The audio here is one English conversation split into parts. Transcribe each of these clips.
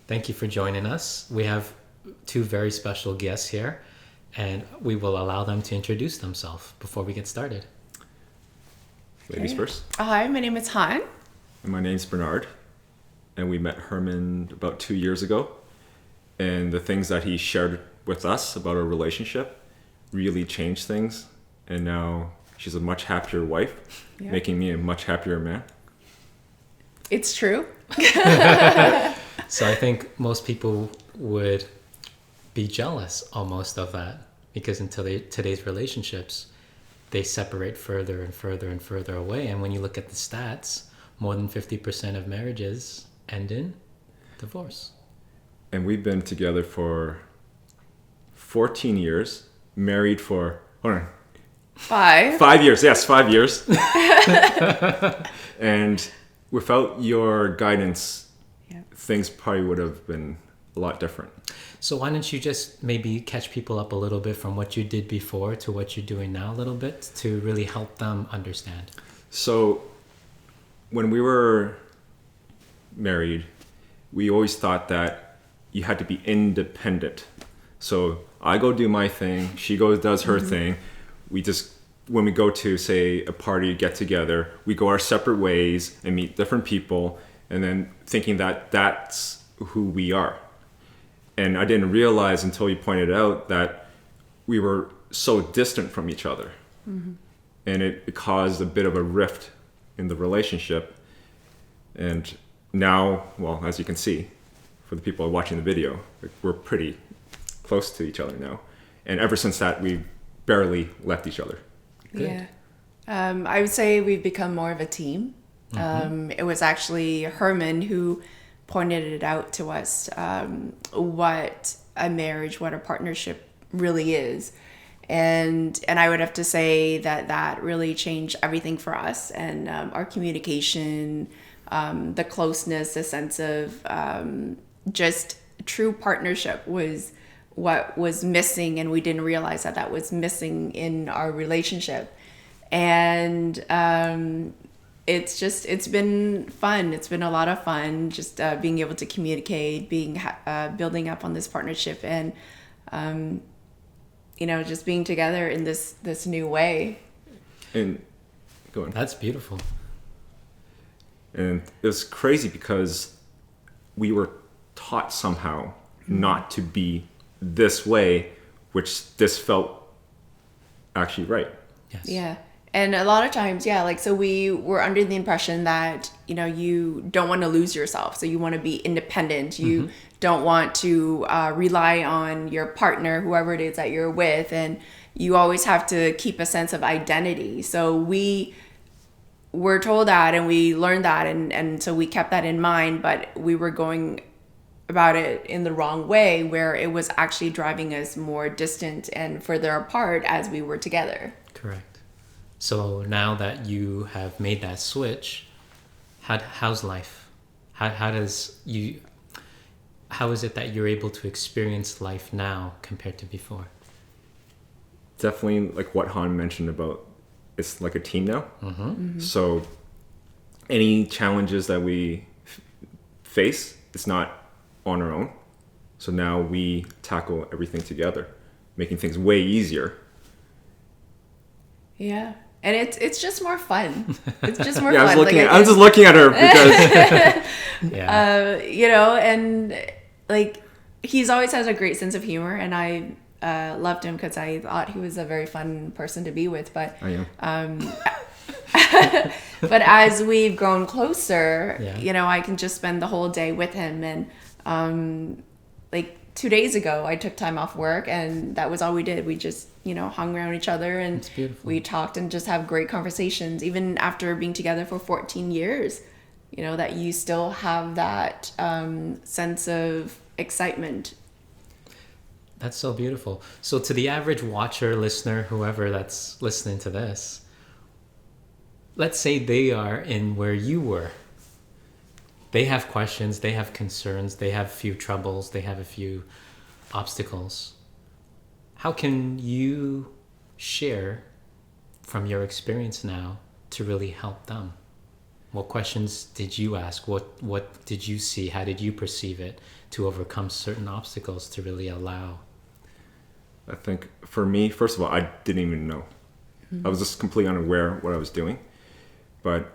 Thank you for joining us. We have two very special guests here, and we will allow them to introduce themselves before we get started. Ladies Okay. first. Hi, my name is Han. And my name's Bernard. And we met Herman about 2 years ago. And the things that he shared with us about our relationship really changed things. And now she's a much happier wife, Yeah. making me a much happier man. It's true. So I think most people would be jealous almost of that, because in today's relationships, they separate further and further and further away. And when you look at the stats, more than 50% of marriages end in divorce. And we've been together for 14 years, married for, hold on, 5. 5 years. Yes, 5 years. And without your guidance, Yeah. things probably would have been a lot different. So why don't you just maybe catch people up a little bit from what you did before to what you're doing now a little bit to really help them understand? So when we were married, we always thought that you had to be independent. So I go do my thing, she goes does her thing. We just, when we go to, say, a party, get together, we go our separate ways and meet different people, and then thinking that that's who we are. And I didn't realize until you pointed out that we were so distant from each other. And it caused a bit of a rift in the relationship. And now, well, as you can see, for the people watching the video, we're pretty close to each other now. And ever since that, we barely left each other. Good. Yeah. I would say we've become more of a team. It was actually Herman who pointed it out to us, what a marriage, what a partnership really is. And I would have to say that really changed everything for us, and our communication, the closeness, the sense of just true partnership was what was missing, and we didn't realize that was missing in our relationship. And it's been fun. It's been a lot of fun just being able to communicate, building up on this partnership, and just being together in this new way. And go on. That's beautiful. And it was crazy because we were taught somehow not to be this way, which this felt actually right. Yes. Yeah. And a lot of times, so we were under the impression that, you don't want to lose yourself. So you want to be independent. You don't want to rely on your partner, whoever it is that you're with. And you always have to keep a sense of identity. So we were told that, and we learned that. And so we kept that in mind, but we were going about it in the wrong way, where it was actually driving us more distant and further apart as we were together. Correct. So now that you have made that switch, how's life? How is it that you're able to experience life now compared to before? Definitely, like what Han mentioned about, it's like a team now. So any challenges that we face, it's not on our own. So now we tackle everything together, making things way easier. Yeah. And it's just more fun. It's just more Yeah, fun. I was just looking at her because Yeah. And like he's always has a great sense of humor, and I loved him because I thought he was a very fun person to be with. But I am. but as we've grown closer, Yeah. I can just spend the whole day with him. And like 2 days ago, I took time off work, and that was all we did. We just hung around each other, and That's beautiful. we talked and just have great conversations, even after being together for 14 years. That you still have that sense of excitement. That's so beautiful. So to the average watcher, listener, whoever that's listening to this, let's say they are in where you were. They have questions, they have concerns, they have a few troubles, they have a few obstacles. How can you share from your experience now to really help them? What questions did you ask? What did you see? How did you perceive it to overcome certain obstacles to really allow? I think for me, first of all, I didn't even know. I was just completely unaware of what I was doing. But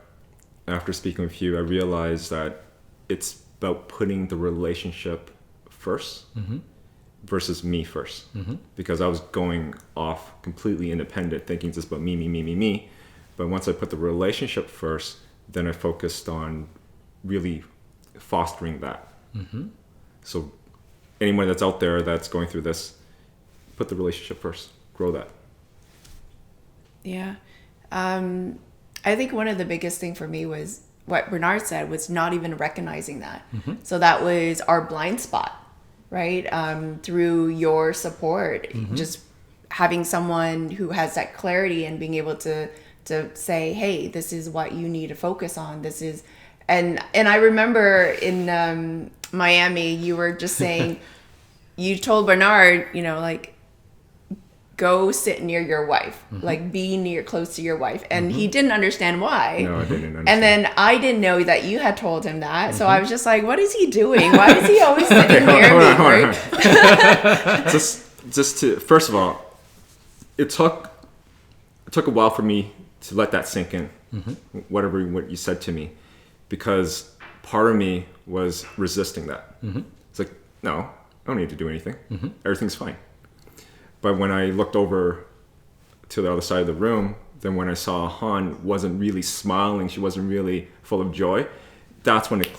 after speaking with you, I realized that it's about putting the relationship first versus me first. Because I was going off completely independent, thinking just about me. But once I put the relationship first, then I focused on really fostering that. So anyone that's out there that's going through this, put the relationship first, grow that. Yeah. I think one of the biggest thing for me was what Bernard said, was not even recognizing that. So that was our blind spot, right? Through your support, just having someone who has that clarity and being able to say, hey, this is what you need to focus on. This is, and I remember in Miami, you were just saying, you told Bernard, you know, like, go sit near your wife, like be close to your wife. And he didn't understand why. No, I didn't understand. And then I didn't know that you had told him that. So I was just like, what is he doing? Why is he always sitting near me? Hold on. Just to, first of all, it took a while for me to let that sink in, what you said to me, because part of me was resisting that. It's like, no, I don't need to do anything. Everything's fine. But when I looked over to the other side of the room, then when I saw Han wasn't really smiling, she wasn't really full of joy, that's when it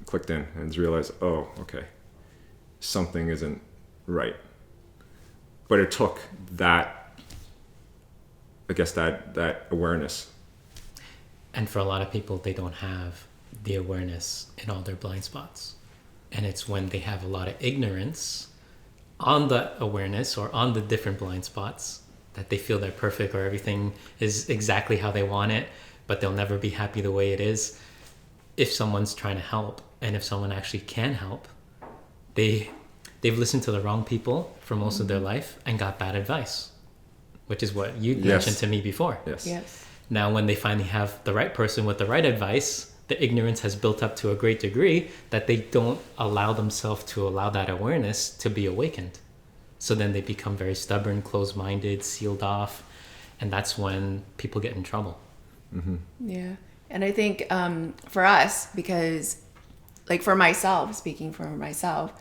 clicked in and realized, oh, okay, something isn't right. But it took that, I guess, that awareness. And for a lot of people, they don't have the awareness in all their blind spots. And it's when they have a lot of ignorance on the awareness or on the different blind spots that they feel they're perfect or everything is exactly how they want it, but they'll never be happy the way it is. If someone's trying to help, and if someone actually can help, they've listened to the wrong people for most of their life and got bad advice, which is what you mentioned to me before. Yes. Now, when they finally have the right person with the right advice, the ignorance has built up to a great degree that they don't allow themselves to allow that awareness to be awakened. So then they become very stubborn, closed-minded, sealed off, and that's when people get in trouble. Yeah. And I think for us, because like for myself, speaking for myself,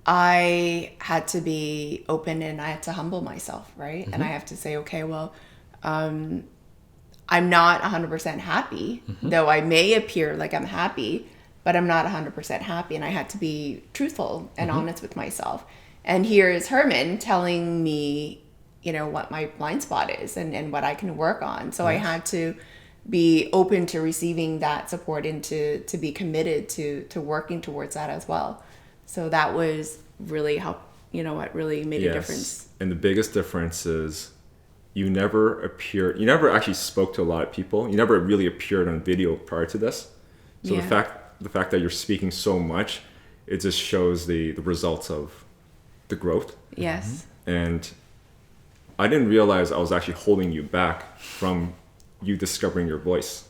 I had to be open and I had to humble myself, right? And I have to say, okay, well, I'm not 100% happy, though I may appear like I'm happy, but I'm not 100% happy. And I had to be truthful and honest with myself. And here is Herman telling me, you know, what my blind spot is and what I can work on. So I had to be open to receiving that support and to be committed to working towards that as well. So that was really what really made a difference. And the biggest difference is you never actually spoke to a lot of people. You never really appeared on video prior to this. So the fact that you're speaking so much, it just shows the results of the growth. Yes. And I didn't realize I was actually holding you back from you discovering your voice.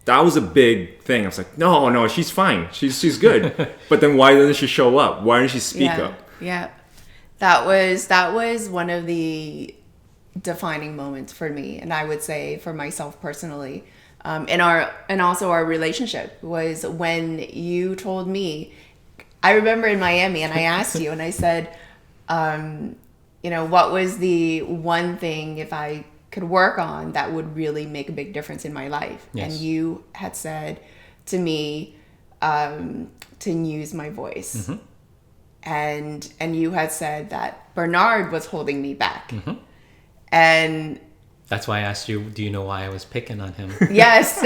That was a big thing. I was like, no, she's fine. She's good. But then why doesn't she show up? Why didn't she speak up? Yeah. That was one of the defining moments for me, and I would say for myself personally, and also our relationship was when you told me. I remember in Miami, and I asked you, and I said, what was the one thing if I could work on that would really make a big difference in my life? Yes. And you had said to me to use my voice, and you had said that Bernard was holding me back. And that's why I asked you, do you know why I was picking on him? Yes.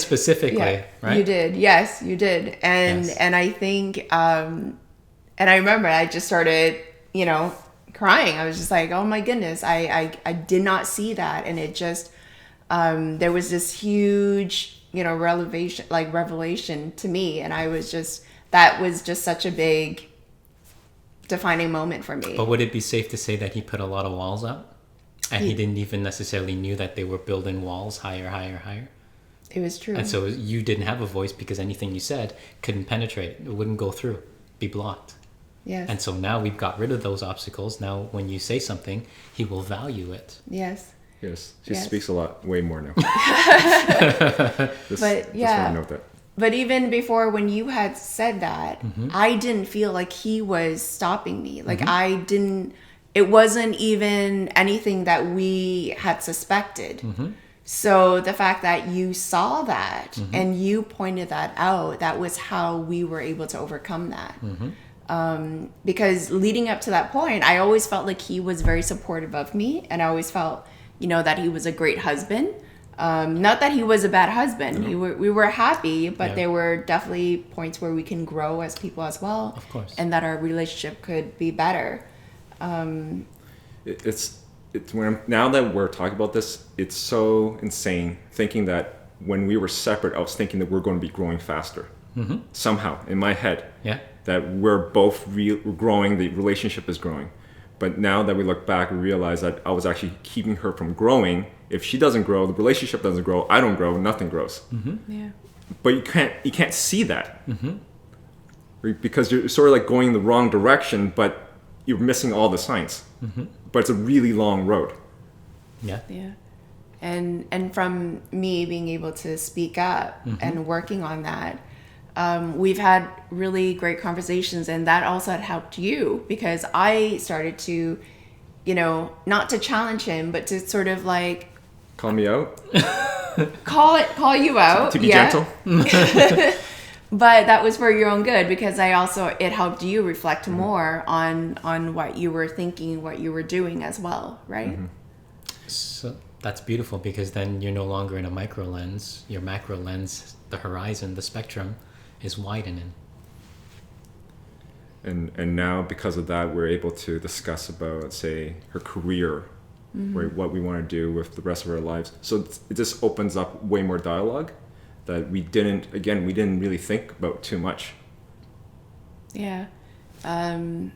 Specifically, right? You did. Yes, you did. And I think, and I remember I just started, crying. I was just like, oh my goodness, I did not see that. And it just, there was this huge, revelation to me. And that was just such a big defining moment for me. But would it be safe to say that he put a lot of walls up? And he didn't even necessarily knew that they were building walls higher? It was true. And so you didn't have a voice because anything you said couldn't penetrate. It wouldn't go through, be blocked. Yes. And so now we've got rid of those obstacles. Now when you say something, he will value it. Yes. Yes, she Yes. speaks a lot, way more now. But yeah. Just want to note that. But even before, when you had said that, I didn't feel like he was stopping me. Like I didn't, it wasn't even anything that we had suspected. So the fact that you saw that and you pointed that out, that was how we were able to overcome that. Because leading up to that point, I always felt like he was very supportive of me. And I always felt, that he was a great husband. Not that he was a bad husband. We were happy, but there were definitely points where we can grow as people as well. Of course. And that our relationship could be better. It's now that we're talking about this, it's so insane thinking that when we were separate, I was thinking that we're going to be growing faster. Somehow, in my head. Yeah. That we're both growing, the relationship is growing. But now that we look back, we realize that I was actually keeping her from growing. If she doesn't grow, the relationship doesn't grow, I don't grow, nothing grows. Yeah. But you can't see that. Because you're sort of like going the wrong direction, but you're missing all the signs. But it's a really long road. Yeah. Yeah. And from me being able to speak up and working on that, we've had really great conversations, and that also had helped you because I started to, not to challenge him, but to sort of like Call me out. call you out. To be gentle. But that was for your own good because it helped you reflect more on what you were thinking, what you were doing as well, right? So that's beautiful because then you're no longer in a micro lens. Your macro lens, the horizon, the spectrum is widening. And now because of that, we're able to discuss about, say, her career, right, what we want to do with the rest of our lives. So it just opens up way more dialogue that we didn't really think about too much. Yeah. And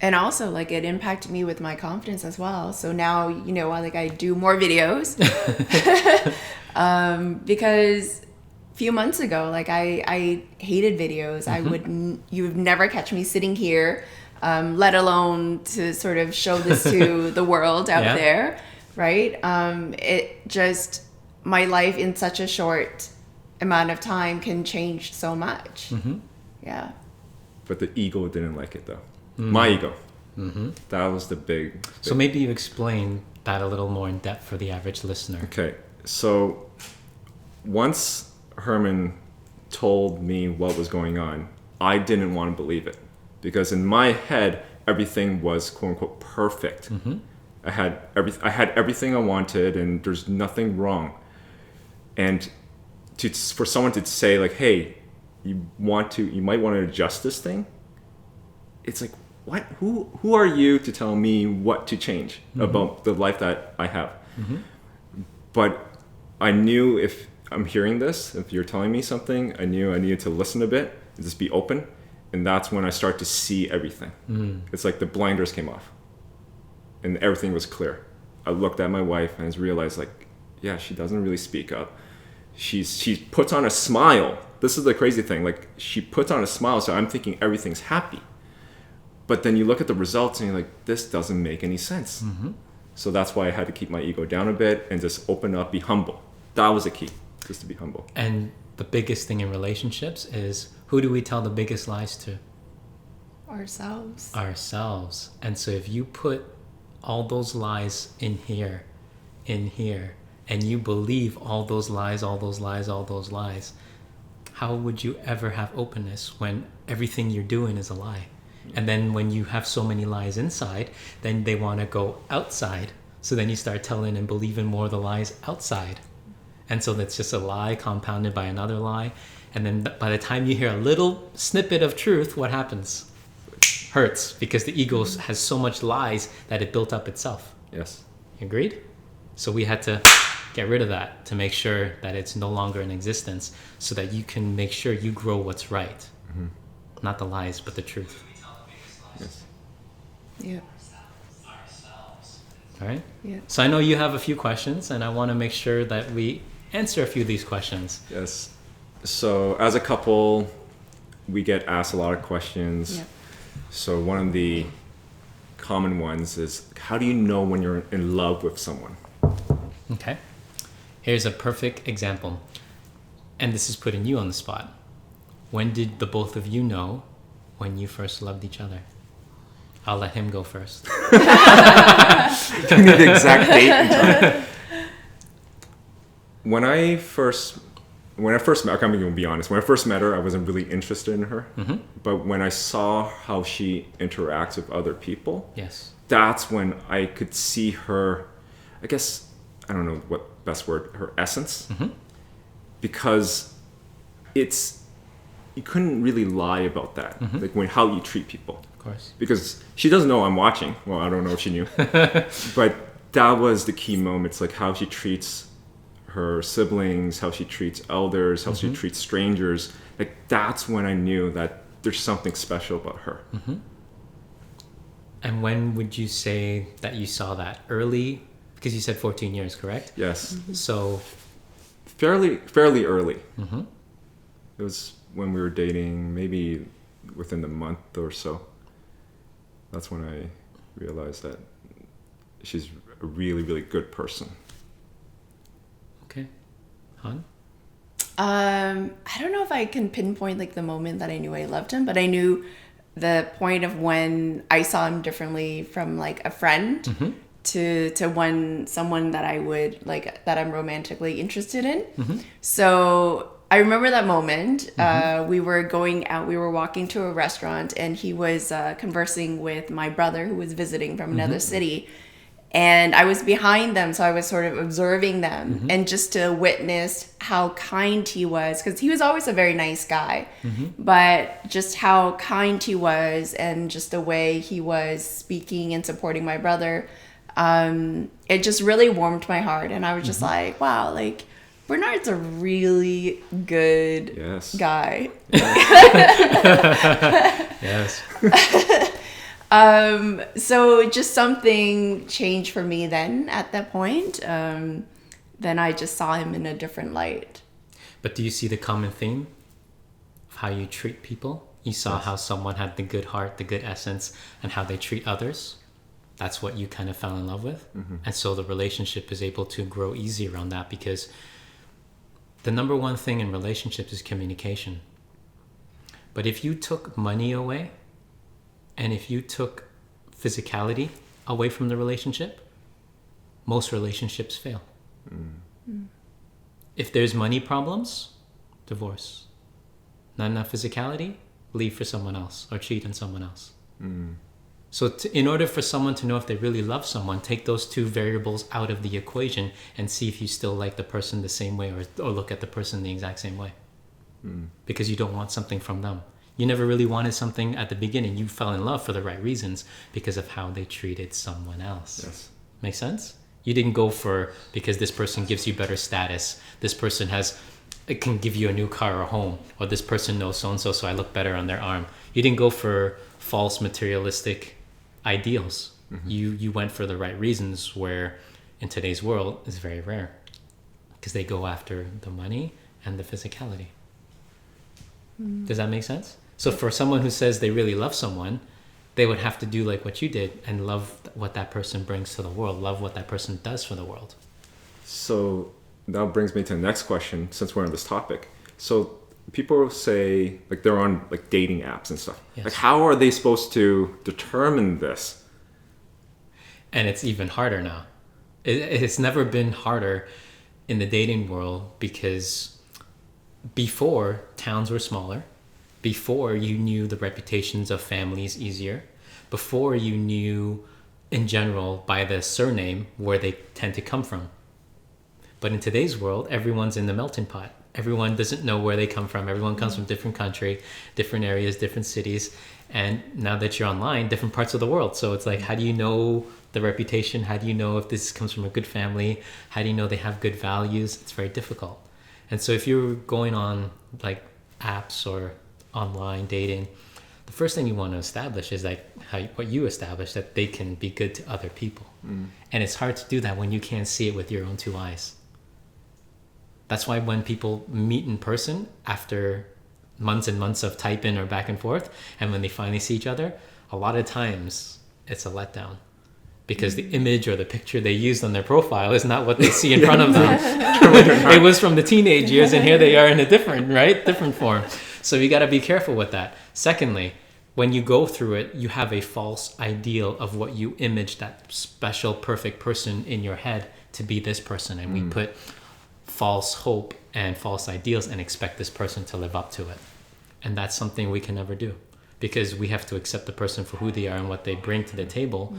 also like it impacted me with my confidence as well. So now, I do more videos because a few months ago, like I hated videos. You would never catch me sitting here, let alone to sort of show this to the world out there. Right. It just, my life in such a short amount of time can change so much. Yeah. But the ego didn't like it though. My ego. That was the big. So maybe you explain that a little more in depth for the average listener. Okay. So once Herman told me what was going on, I didn't want to believe it because in my head, everything was quote unquote perfect. I had everything I wanted and there's nothing wrong. And for someone to say like, hey, you might want to adjust this thing. It's like, what? Who are you to tell me what to change about the life that I have? But I knew if I'm hearing this, if you're telling me something, I knew I needed to listen a bit and just be open. And that's when I start to see everything. It's like the blinders came off and everything was clear. I looked at my wife and I realized like, yeah, she doesn't really speak up. She puts on a smile. This is the crazy thing. Like she puts on a smile. So I'm thinking everything's happy. But then you look at the results and you're like, this doesn't make any sense. So that's why I had to keep my ego down a bit and just open up, be humble. That was the key, just to be humble. And the biggest thing in relationships is, who do we tell the biggest lies to? Ourselves. Ourselves. And so if you put all those lies in here, and you believe all those lies, how would you ever have openness when everything you're doing is a lie? And then when you have so many lies inside, then they want to go outside. So then you start telling and believing more of the lies outside. And so that's just a lie compounded by another lie. And then by the time you hear a little snippet of truth, what happens? Hurts, because the ego has so much lies that it built up itself. Yes. Agreed? So we had to get rid of that to make sure that it's no longer in existence so that you can make sure you grow what's right. Not the lies, but the truth. Yes. Yeah. All right? Yeah. So I know you have a few questions, and I want to make sure that we answer a few of these questions. Yes. So as a couple, we get asked a lot of questions. Yeah. So one of the common ones is, how do you know when you're in love with someone? Okay. Here's a perfect example. And this is putting you on the spot. When did the both of you know when you first loved each other? I'll let him go first. Give me the exact date and time. When I first met, I'm going to be honest. When I first met her, I wasn't really interested in her. Mm-hmm. But when I saw how she interacts with other people, Yes. that's when I could see her, I guess, I don't know what best word, her essence. Mm-hmm. Because you couldn't really lie about that. Mm-hmm. Like how you treat people. Of course. Because she doesn't know I'm watching. Well, I don't know if she knew. But that was the key moments, like how she treats her siblings, how she treats elders, how she treats strangers. Like that's when I knew that there's something special about her. Mm-hmm. And when would you say that you saw that? Early? Because you said 14 years, correct? Yes. Mm-hmm. So Fairly early. mm-hmm. It was when we were dating, maybe within the month or so. That's when I realized that she's a really, really good person. Okay. Han? I don't know if I can pinpoint like the moment that I knew I loved him, but I knew the point of when I saw him differently from like a friend Mm-hmm. to someone that I would like, that I'm romantically interested in. Mm-hmm. So I remember that moment. We were going out, we were walking to a restaurant, and he was conversing with my brother who was visiting from another city. And I was behind them, so I was sort of observing them, and just to witness how kind he was, because he was always a very nice guy, but just how kind he was, and just the way he was speaking and supporting my brother, it just really warmed my heart. And I was just like, wow, like Bernard's a really good Yes. guy. Yes. So just something changed for me then at that point. Then I just saw him in a different light. But do you see the common theme of how you treat people? You saw Yes. how someone had the good heart, the good essence, and how they treat others. That's what you kind of fell in love with. Mm-hmm. And so the relationship is able to grow easy around that, because the number one thing in relationships is communication. But if you took money away, and if you took physicality away from the relationship, most relationships fail. If there's money problems, divorce. Not enough physicality, leave for someone else or cheat on someone else. So in order for someone to know if they really love someone, take those two variables out of the equation and see if you still like the person the same way, or look at the person the exact same way. Because you don't want something from them. You never really wanted something at the beginning. You fell in love for the right reasons because of how they treated someone else. Yes. Make sense? You didn't go for because this person gives you better status. This person it can give you a new car or home, or this person knows so-and-so, so I look better on their arm. You didn't go for false materialistic ideals. You went for the right reasons, where in today's world is very rare, because they go after the money and the physicality. Does that make sense? So for someone who says they really love someone, they would have to do like what you did and love what that person brings to the world, love what that person does for the world. So that brings me to the next question, since we're on this topic. So people say like they're on like dating apps and stuff. Yes. Like how are they supposed to determine this? And it's even harder now. It's never been harder in the dating world, because before, towns were smaller. Before, you knew the reputations of families easier. Before, you knew in general by the surname where they tend to come from. But in today's world, everyone's in the melting pot. Everyone doesn't know where they come from. Everyone comes from different country, different areas, different cities. And now that you're online, different parts of the world. So it's like, how do you know the reputation? How do you know if this comes from a good family? How do you know they have good values? It's very difficult. And so if you're going on like apps or online dating, the first thing you want to establish is like what you establish, that they can be good to other people. And it's hard to do that when you can't see it with your own two eyes. That's why when people meet in person after months and months of typing or back and forth, and when they finally see each other, a lot of times it's a letdown. Because the image or the picture they used on their profile is not what they see in front of them. It was from the teenage years, and here they are in a different form. So you got to be careful with that. Secondly, when you go through it, you have a false ideal of what you image that special, perfect person in your head to be this person. And we put false hope and false ideals and expect this person to live up to it. And that's something we can never do, because we have to accept the person for who they are and what they bring to the table.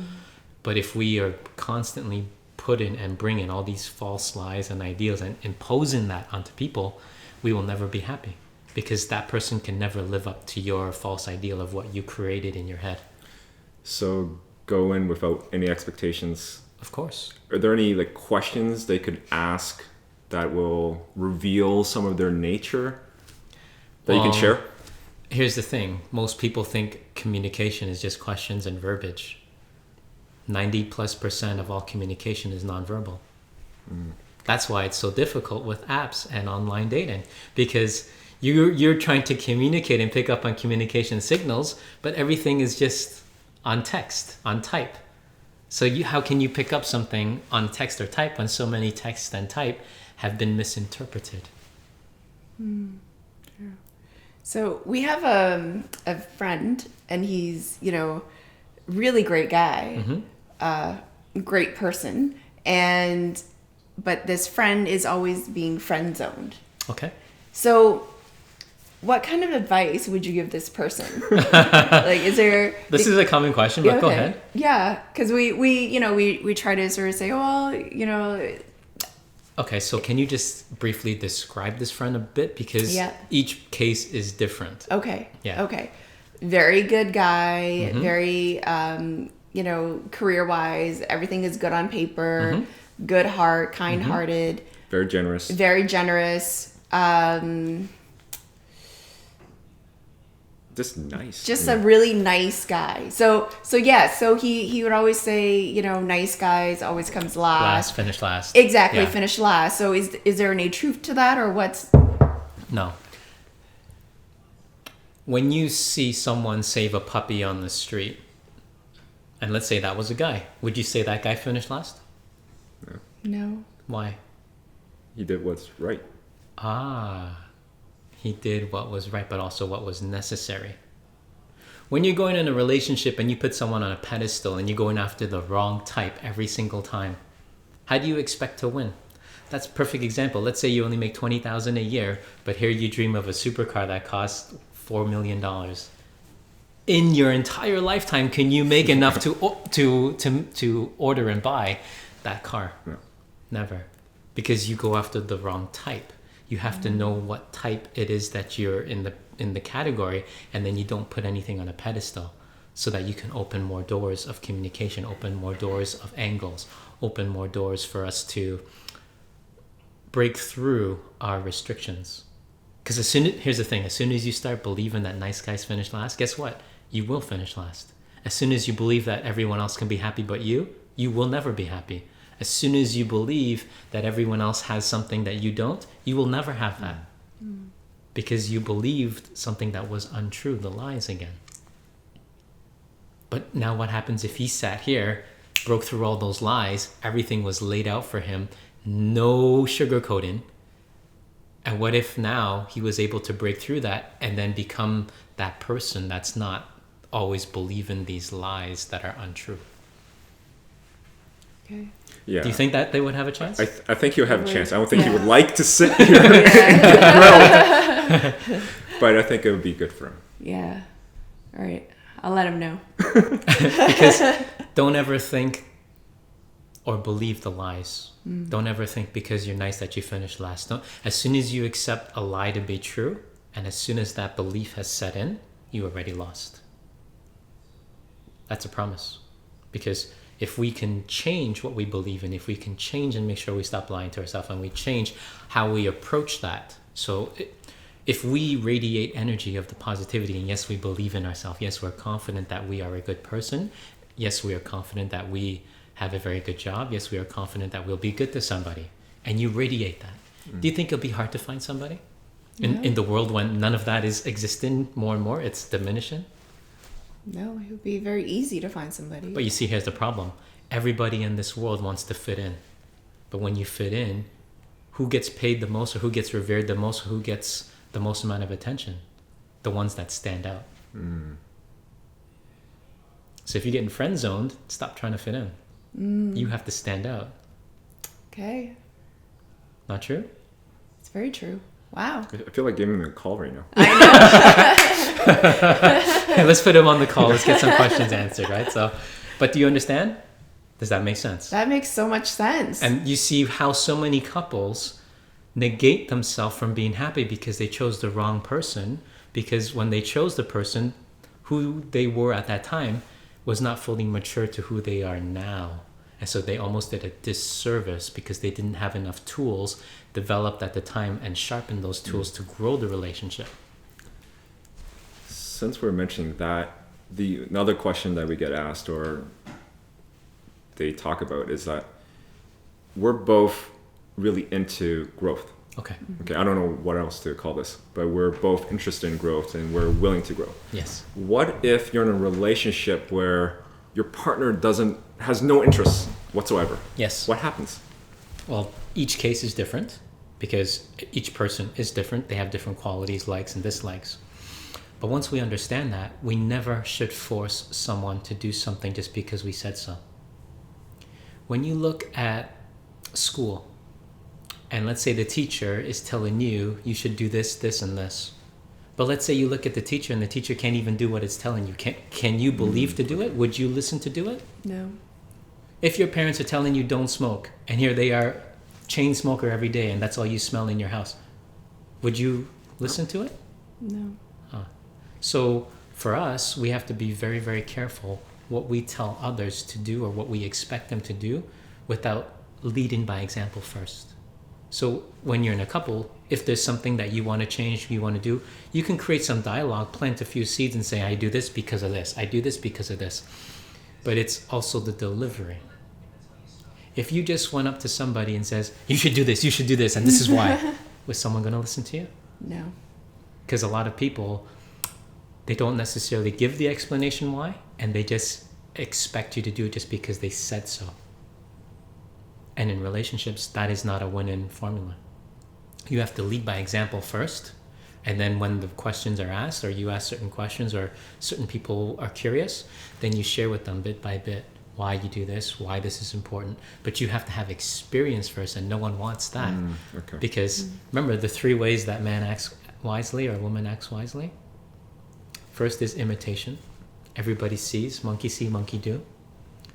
But if we are constantly putting and bringing all these false lies and ideals and imposing that onto people, we will never be happy, because that person can never live up to your false ideal of what you created in your head. So go in without any expectations. Of course. Are there any like questions they could ask that will reveal some of their nature that you can share? Here's the thing. Most people think communication is just questions and verbiage. 90+% of all communication is nonverbal. That's why it's so difficult with apps and online dating, because you're trying to communicate and pick up on communication signals, but everything is just on text, on type. So how can you pick up something on text or type when so many text and type have been misinterpreted? So we have a friend, and he's, really great guy, great person, but this friend is always being friend zoned. Okay. So what kind of advice would you give this person? Like, is there... This is a common question, but okay. Go ahead. Yeah, because we try to sort of say, Okay, so can you just briefly describe this friend a bit? Because each case is different. Okay. Yeah. Okay. Very good guy, very, career-wise, everything is good on paper, good heart, kind-hearted. Very generous. Very generous. Just nice. Just a really nice guy. So he would always say, nice guys always comes last. Finish last. Exactly, Yeah. finish last. So is there any truth to that, or what's... No. When you see someone save a puppy on the street, and let's say that was a guy, would you say that guy finished last? No. Why? He did what's right. He did what was right, but also what was necessary. When you're going in a relationship and you put someone on a pedestal and you're going after the wrong type every single time, how do you expect to win? That's a perfect example. Let's say you only make $20,000 a year, but here you dream of a supercar that costs $4 million. In your entire lifetime, can you make enough to order and buy that car? No. Never. Because you go after the wrong type. You have to know what type it is that you're in the category, and then you don't put anything on a pedestal, so that you can open more doors of communication, open more doors of angles, open more doors for us to break through our restrictions. Because here's the thing, as soon as you start believing that nice guys finish last, guess what? You will finish last. As soon as you believe that everyone else can be happy but you will never be happy. As soon as you believe that everyone else has something that you don't, you will never have that. Because you believed something that was untrue, the lies again. But now what happens if he sat here, broke through all those lies, everything was laid out for him, no sugarcoating, and what if now he was able to break through that and then become that person that's not always believing these lies that are untrue? Okay. Yeah. Do you think that they would have a chance? I think he'll have a chance. I don't think he would like to sit here and get grilled. But I think it would be good for him. Yeah. All right. I'll let him know. Because don't ever think or believe the lies. Don't ever think because you're nice that you finished last. As soon as you accept a lie to be true, and as soon as that belief has set in, you already lost. That's a promise. Because if we can change what we believe in, if we can change and make sure we stop lying to ourselves, and we change how we approach that. So if we radiate energy of the positivity, and yes, we believe in ourselves, yes, we're confident that we are a good person, yes, we are confident that we have a very good job, yes, we are confident that we'll be good to somebody, and you radiate that, Do you think it'll be hard to find somebody in the world when none of that is existing more and more? It's diminishing. No, it would be very easy to find somebody. But you see, here's the problem. Everybody in this world wants to fit in. But when you fit in, who gets paid the most, or who gets revered the most, or who gets the most amount of attention? The ones that stand out. So if you're getting friend zoned, stop trying to fit in. You have to stand out. Okay. Not true? It's very true. Wow. I feel like giving him a call right now. Hey, let's put him on the call. Let's get some questions answered, right? So, but do you understand? Does that make sense? That makes so much sense. And you see how so many couples negate themselves from being happy because they chose the wrong person, because when they chose the person, who they were at that time was not fully mature to who they are now. And so they almost did a disservice because they didn't have enough tools developed at the time and sharpened those tools to grow the relationship. Since we're mentioning that, another question that we get asked or they talk about is that we're both really into growth. Okay. Okay, I don't know what else to call this, but we're both interested in growth and we're willing to grow. Yes. What if you're in a relationship where your partner has no interest whatsoever? Yes. What happens? Well, each case is different because each person is different. They have different qualities, likes and dislikes. But once we understand that, we never should force someone to do something just because we said so. When you look at school, and let's say the teacher is telling you, you should do this, this, and this. But let's say you look at the teacher and the teacher can't even do what it's telling you. Can you believe to do it? Would you listen to do it? No. If your parents are telling you don't smoke, and here they are, chain smoker every day, and that's all you smell in your house, would you listen to it? No. So for us, we have to be very, very careful what we tell others to do or what we expect them to do without leading by example first. So when you're in a couple, if there's something that you want to change, you want to do, you can create some dialogue, plant a few seeds and say, I do this because of this. I do this because of this. But it's also the delivery. If you just went up to somebody and says, you should do this, and this is why, was someone going to listen to you? No. Because a lot of people, they don't necessarily give the explanation why, and they just expect you to do it just because they said so. And in relationships, that is not a win-win formula. You have to lead by example first, and then when the questions are asked, or you ask certain questions, or certain people are curious, then you share with them bit by bit why you do this, why this is important. But you have to have experience first, and no one wants that. Okay. Because remember the 3 ways that man acts wisely or woman acts wisely? First is imitation. Everybody sees, monkey see, monkey do.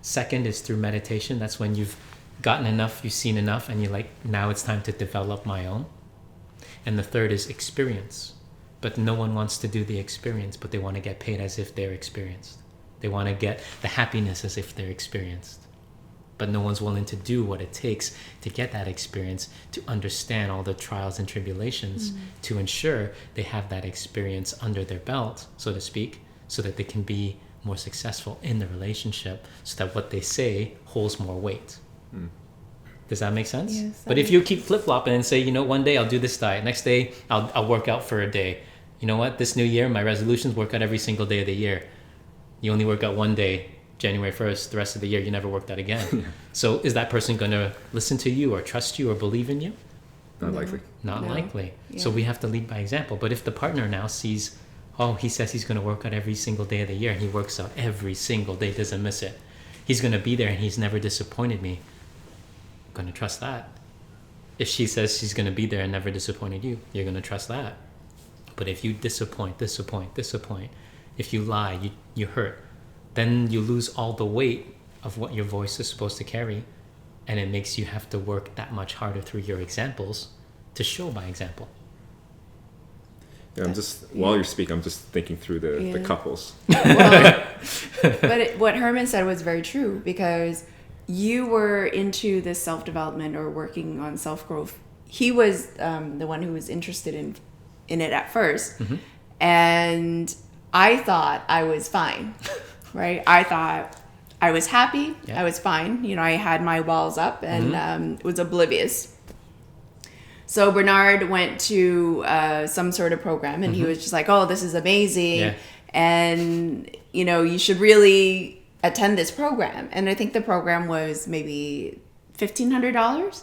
Second is through meditation. That's when you've gotten enough, you've seen enough, and you're like, now it's time to develop my own. And the third is experience. But no one wants to do the experience, but they want to get paid as if they're experienced. They want to get the happiness as if they're experienced. But no one's willing to do what it takes to get that experience, to understand all the trials and tribulations, to ensure they have that experience under their belt, so to speak, so that they can be more successful in the relationship, so that what they say holds more weight. Does that make sense? Yes. But if you keep flip-flopping and say, one day I'll do this diet, next day I'll work out for a day. You know what? This new year, my resolutions work out every single day of the year. You only work out one day, January 1st, the rest of the year, you never worked out again. So is that person going to listen to you or trust you or believe in you? Not likely. Not No. likely. Yeah. So we have to lead by example. But if the partner now sees, he says he's going to work out every single day of the year, and he works out every single day, doesn't miss it. He's going to be there and he's never disappointed me. I'm going to trust that. If she says she's going to be there and never disappointed you, you're going to trust that. But if you disappoint, if you lie, you hurt, then you lose all the weight of what your voice is supposed to carry, and it makes you have to work that much harder through your examples to show by example. Yeah, while you're speaking, I'm just thinking through the Yeah. couples. Well, but what Herman said was very true, because you were into this self-development or working on self-growth. He was the one who was interested in it at first. And I thought I was fine, right? I thought I was happy. Yeah. I was fine. I had my walls up and was oblivious. So Bernard went to some sort of program, and he was just like, "Oh, this is amazing, Yeah. and you should really attend this program." And I think the program was maybe $1,500.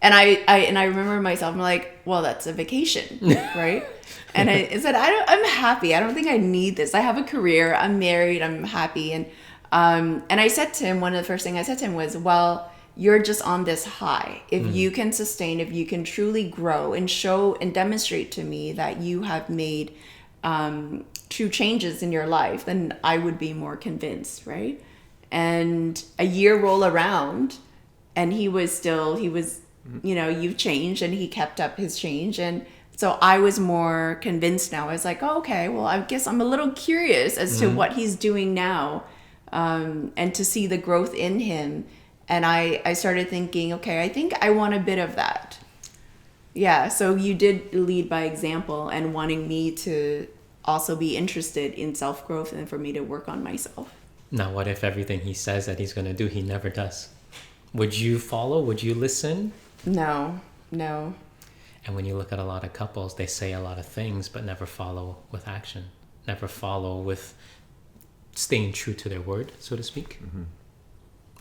And I remember myself, I'm like, well, that's a vacation, right? And I said, I'm happy. I don't think I need this. I have a career. I'm married. I'm happy. And I said to him, one of the first things I said to him was, well, you're just on this high. If you can sustain, if you can truly grow and show and demonstrate to me that you have made true changes in your life, then I would be more convinced, right? And a year roll around, and he was, you've changed, and he kept up his change. And so I was more convinced now. I was like, oh, okay, well, I guess I'm a little curious as to what he's doing now, and to see the growth in him. And I started thinking, okay, I think I want a bit of that. Yeah, so you did lead by example and wanting me to also be interested in self-growth and for me to work on myself. Now, what if everything he says that he's going to do, he never does? Would you follow? Would you listen? No. And when you look at a lot of couples, they say a lot of things, but never follow with action. Never follow with staying true to their word, so to speak.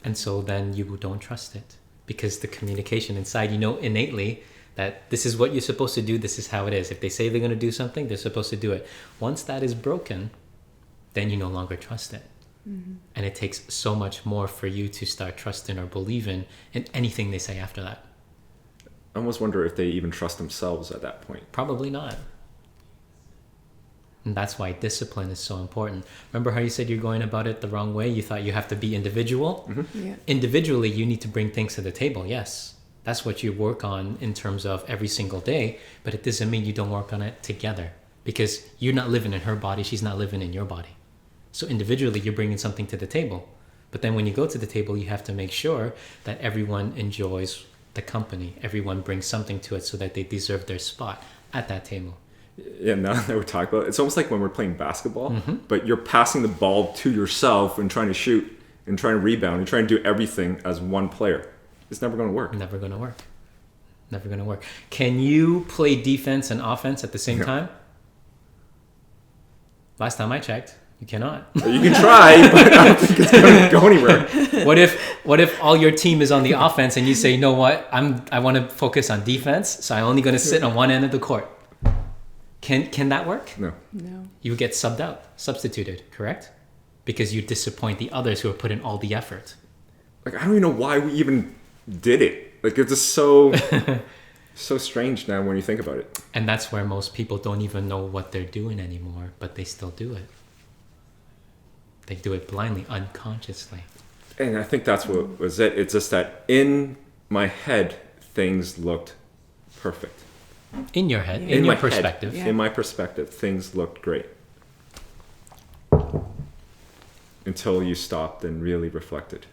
And so then you don't trust it, because the communication inside, innately that this is what you're supposed to do. This is how it is. If they say they're going to do something, they're supposed to do it. Once that is broken, then you no longer trust it. And it takes so much more for you to start trusting or believing in anything they say after that. I almost wonder if they even trust themselves at that point. Probably not. And that's why discipline is so important. Remember how you said you're going about it the wrong way? You thought you have to be individual? Yeah. Individually, you need to bring things to the table, yes. That's what you work on in terms of every single day, but it doesn't mean you don't work on it together, because you're not living in her body, she's not living in your body. So individually, you're bringing something to the table. But then when you go to the table, you have to make sure that everyone enjoys the company. Everyone brings something to it so that they deserve their spot at that table. Yeah, now that we're talking about it, it's almost like when we're playing basketball, but you're passing the ball to yourself and trying to shoot and trying to rebound and trying to do everything as one player. It's never going to work. Never going to work. Never going to work. Can you play defense and offense at the same time? Last time I checked, you cannot. You can try, but I don't think it's going to go anywhere. What if all your team is on the offense and you say, you know what, I want to focus on defense, so I'm only going to sit on one end of the court. Can that work? No. You would get subbed out, substituted, correct? Because you disappoint the others who have put in all the effort. Like, I don't even know why we even did it. Like, it's just so so strange now when you think about it. And that's where most people don't even know what they're doing anymore, but they still do it. They do it blindly, unconsciously. And I think that's what was it. It's just that in my head, things looked perfect. In your head, in your perspective. Yeah. In my perspective, things looked great. Until you stopped and really reflected.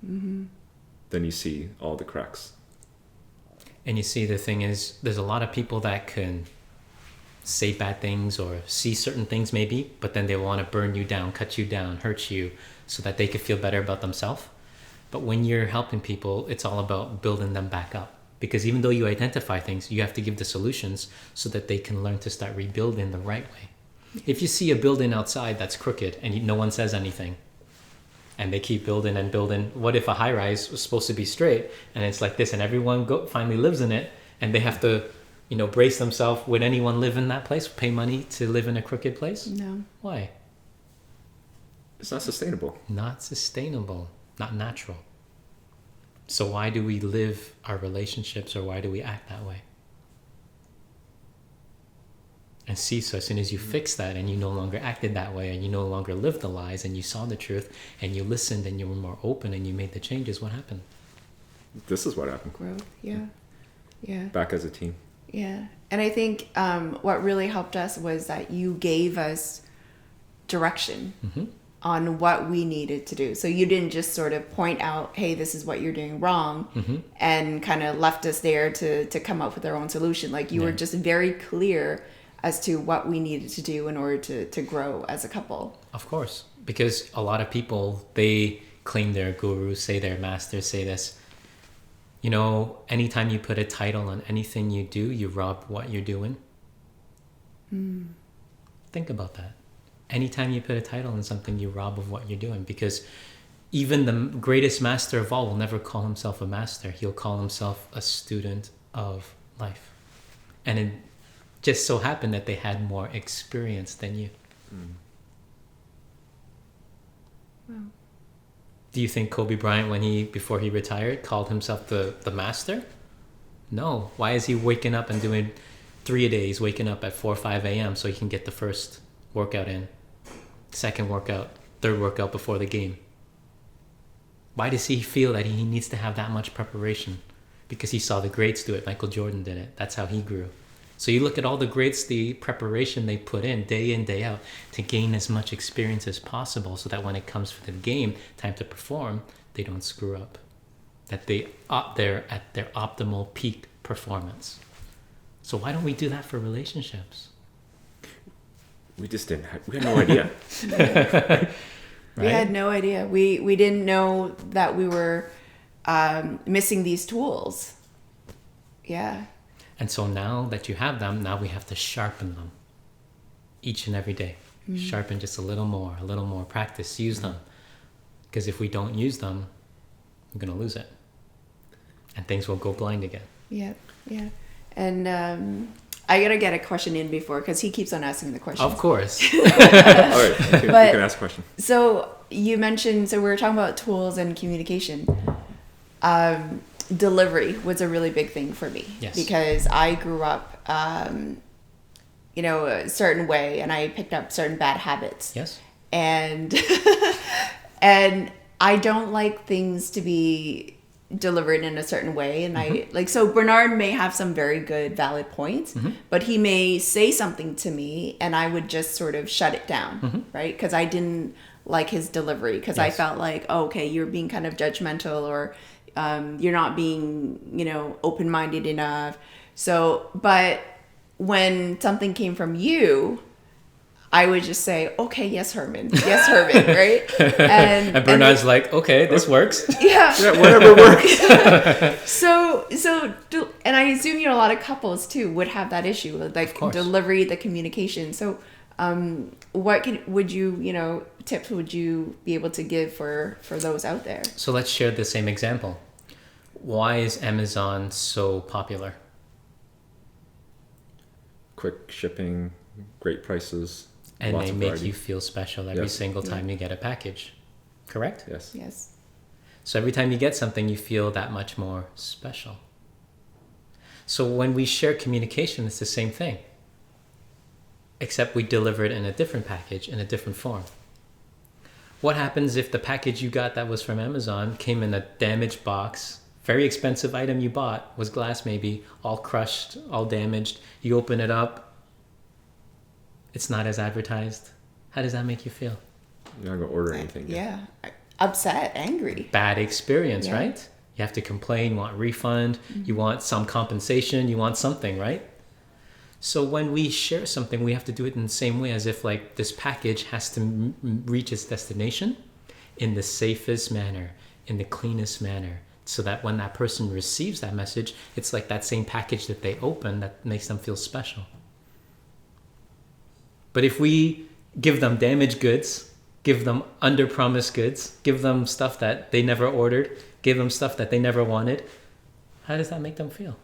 Then you see all the cracks. And you see, the thing is, there's a lot of people that can say bad things or see certain things maybe, but then they want to burn you down, cut you down, hurt you, so that they could feel better about themselves. But when you're helping people, it's all about building them back up. Because even though you identify things, you have to give the solutions so that they can learn to start rebuilding the right way. If you see a building outside that's crooked and no one says anything, and they keep building and building, what if a high-rise was supposed to be straight and it's like this, and everyone finally lives in it, and they have to, brace themselves? Would anyone live in that place, pay money to live in a crooked place? No. Why? It's not sustainable. Not sustainable, not natural. So why do we live our relationships, or why do we act that way? And see, so as soon as you fix that and you no longer acted that way and you no longer lived the lies and you saw the truth and you listened and you were more open and you made the changes, what happened? This is what happened. Growth, yeah. Back as a team. Yeah. And I think what really helped us was that you gave us direction on what we needed to do. So you didn't just sort of point out, hey, this is what you're doing wrong, and kind of left us there to come up with our own solution. Like, you were just very clear as to what we needed to do in order to grow as a couple. Of course. Because a lot of people, they claim they're gurus, say they're masters, say this. You know, anytime you put a title on anything you do, you rob what you're doing. Think about that. Anytime you put a title on something, you rob of what you're doing, because even the greatest master of all will never call himself a master. He'll call himself a student of life. And it just so happened that they had more experience than you. Wow. Do you think Kobe Bryant, before he retired, called himself the master? No. Why is he waking up and doing 3 a day? He's waking up at 4 or 5 a.m. so he can get the first workout in, second workout, third workout before the game. Why does he feel that he needs to have that much preparation? Because he saw the greats do it. Michael Jordan did it. That's how he grew. So you look at all the greats, the preparation they put in, day out, to gain as much experience as possible, so that when it comes for the game, time to perform, they don't screw up. That they're at their optimal peak performance. So why don't we do that for relationships? We just didn't. We had no idea. Right? We had no idea. We didn't know that we were missing these tools. Yeah. And so now that you have them, now we have to sharpen them each and every day. Sharpen just a little more, practice, use them. Because if we don't use them, we're going to lose it. And things will go blind again. Yeah. And I got to get a question in before, because he keeps on asking the question. Of course. All right, you can ask a question. So you mentioned, so we were talking about tools and communication. Delivery was a really big thing for me. Yes. Because I grew up, a certain way, and I picked up certain bad habits. Yes. And and I don't like things to be delivered in a certain way, and so Bernard may have some very good valid points, but he may say something to me and I would just sort of shut it down, right? Because I didn't like his delivery, because I felt like, oh, okay, you're being kind of judgmental, or you're not being open-minded enough. So but when something came from you, I would just say, okay, yes, Herman, right? And Bernard's like, okay, this works. Yeah, Whatever works. So, and I assume a lot of couples too would have that issue, like delivery, the communication. So, what tips would you be able to give for those out there? So let's share the same example. Why is Amazon so popular? Quick shipping, great prices. And lots they of make variety. you feel special every single time you get a package. Correct? Yes. So every time you get something, you feel that much more special. So when we share communication, it's the same thing. Except we deliver it in a different package, in a different form. What happens if the package you got that was from Amazon came in a damaged box, very expensive item you bought, was glass maybe, all crushed, all damaged. You open it up, it's not as advertised. How does that make you feel? You're not going to order anything. Yeah. Upset, angry. Bad experience, right? You have to complain, you want refund, you want some compensation, you want something, right? So when we share something, we have to do it in the same way, as if like this package has to reach its destination in the safest manner, in the cleanest manner, so that when that person receives that message, it's like that same package that they open that makes them feel special. But if we give them damaged goods, give them under-promised goods, give them stuff that they never ordered, give them stuff that they never wanted, how does that make them feel?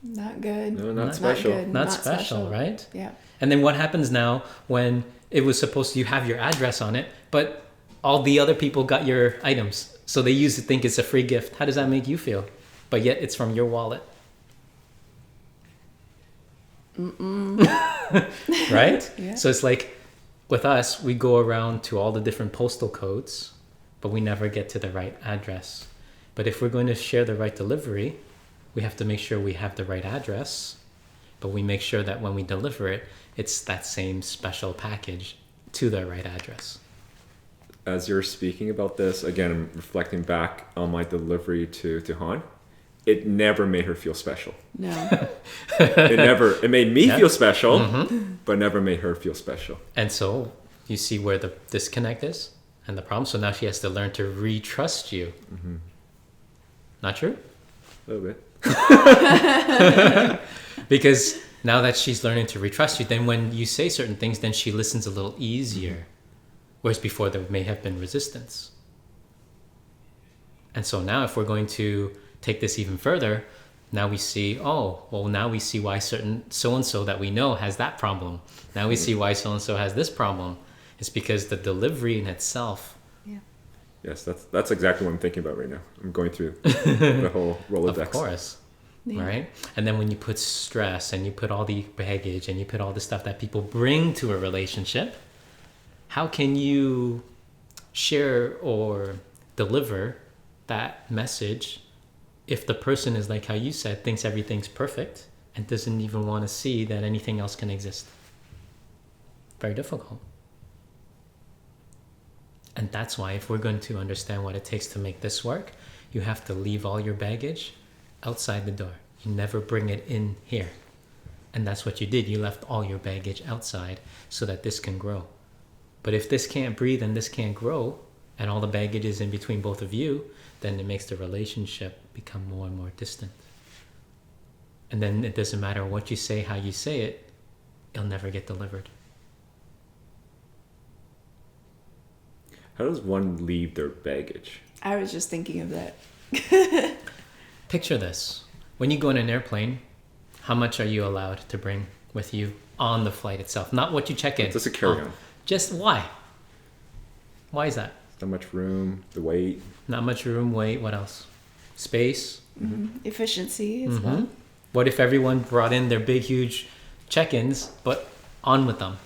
Not good. No, not special. Not good. Not special, right? Yeah. And then what happens now when it was supposed to, you have your address on it, but all the other people got your items, so they used to think it's a free gift. How does that make you feel? But yet it's from your wallet. Right? Yeah. So it's like with us, we go around to all the different postal codes, but we never get to the right address. But if we're going to share the right delivery, we have to make sure we have the right address, but we make sure that when we deliver it, it's that same special package to the right address. As you're speaking about this, again, I'm reflecting back on my delivery to Han. It never made her feel special. No. It made me feel special, but never made her feel special. And so you see where the disconnect is and the problem. So now she has to learn to re-trust you. Not true? A little bit. Because now that she's learning to retrust you, then when you say certain things, then she listens a little easier. Whereas before there may have been resistance. And so now if we're going to take this even further, now we see, now we see why certain so-and-so that we know has that problem. Now we see why so-and-so has this problem. It's because the delivery in itself. Yeah. Yes, that's exactly what I'm thinking about right now. I'm going through the whole Rolodex. Of course. Yeah. Right? And then when you put stress and you put all the baggage and you put all the stuff that people bring to a relationship, how can you share or deliver that message if the person is, like how you said, thinks everything's perfect and doesn't even want to see that anything else can exist? Very difficult. And that's why if we're going to understand what it takes to make this work, you have to leave all your baggage outside the door. You never bring it in here. And that's what you did. You left all your baggage outside so that this can grow. But if this can't breathe and this can't grow, and all the baggage is in between both of you, then it makes the relationship become more and more distant. And then it doesn't matter what you say, how you say it, it'll never get delivered. How does one leave their baggage? I was just thinking of that. Picture this. When you go in an airplane, how much are you allowed to bring with you on the flight itself? Not what you check in. Just a carry-on. Just why? Why is that? Not much room, the weight. Not much room, weight, what else? Space? Efficiency as well. What if everyone brought in their big, huge check-ins, but on with them?